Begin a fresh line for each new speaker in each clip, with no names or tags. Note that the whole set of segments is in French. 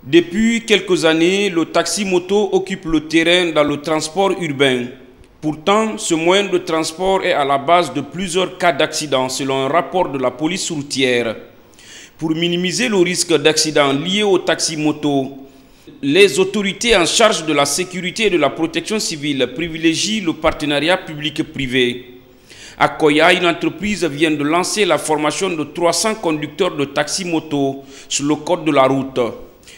Depuis quelques années, le taxi-moto occupe le terrain dans le transport urbain. Pourtant, ce moyen de transport est à la base de plusieurs cas d'accidents selon un rapport de la police routière. Pour minimiser le risque d'accident lié au taxi-moto, les autorités en charge de la sécurité et de la protection civile privilégient le partenariat public-privé. À Koya, une entreprise vient de lancer la formation de 300 conducteurs de taxi-moto sur le code de la route.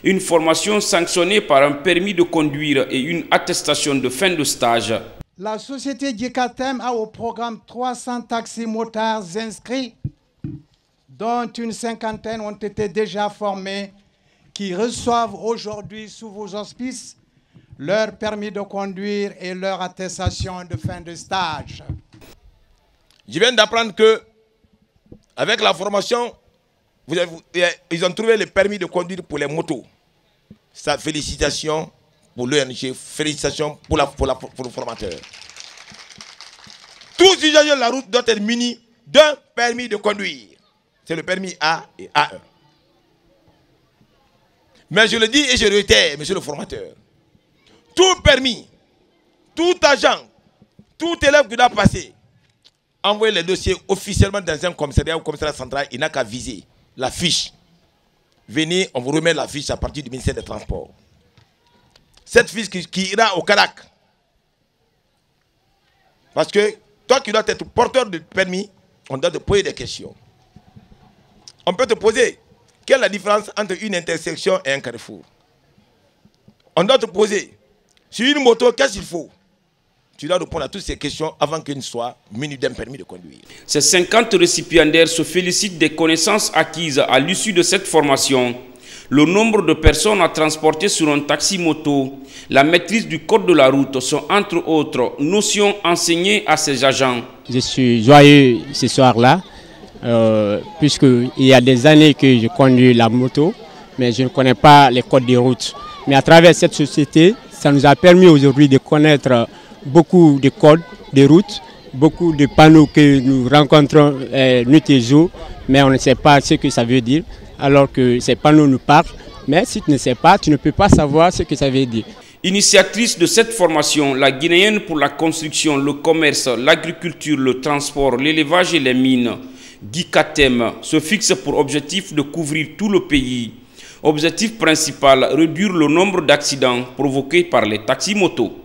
Une formation sanctionnée par un permis de conduire et une attestation de fin de stage.
La société Gikatem a au programme 300 taxis-motards inscrits, dont une cinquantaine ont été déjà formés, qui reçoivent aujourd'hui sous vos auspices leur permis de conduire et leur attestation de fin de stage.
Je viens d'apprendre que, avec la formation, ils ont trouvé le permis de conduire pour les motos. Ça, félicitations pour l'ONG, félicitations pour le formateur. Tous les usagers de la route doivent être munis d'un permis de conduire. C'est le permis A et A1. Mais je le dis et je le réitère, monsieur le formateur. Tout permis, tout agent, tout élève qui doit passer, envoyer les dossiers officiellement dans un commissariat ou commissariat central, il n'a qu'à viser la fiche. Venez, on vous remet la fiche à partir du ministère des Transports. Cette fiche qui ira au CADAC. Parce que toi qui dois être porteur de permis, on doit te poser des questions. On peut te poser, quelle est la différence entre une intersection et un carrefour? On doit te poser, sur une moto, qu'est-ce qu'il faut? Tu dois répondre à toutes ces questions avant qu'une soit munie d'un permis de conduire.
Ces 50 récipiendaires se félicitent des connaissances acquises à l'issue de cette formation. Le nombre de personnes à transporter sur un taxi-moto, la maîtrise du code de la route sont entre autres notions enseignées à ces agents.
Je suis joyeux ce soir-là, puisqu'il y a des années que je conduis la moto, mais je ne connais pas les codes de route. Mais à travers cette société, ça nous a permis aujourd'hui de connaître beaucoup de codes de route, beaucoup de panneaux que nous rencontrons nuit et jour, mais on ne sait pas ce que ça veut dire, alors que ces panneaux nous parlent. Mais si tu ne sais pas, tu ne peux pas savoir ce que ça veut dire.
Initiatrice de cette formation, la Guinéenne pour la construction, le commerce, l'agriculture, le transport, l'élevage et les mines, Gikatem, se fixe pour objectif de couvrir tout le pays. Objectif principal, réduire le nombre d'accidents provoqués par les taxis-motos.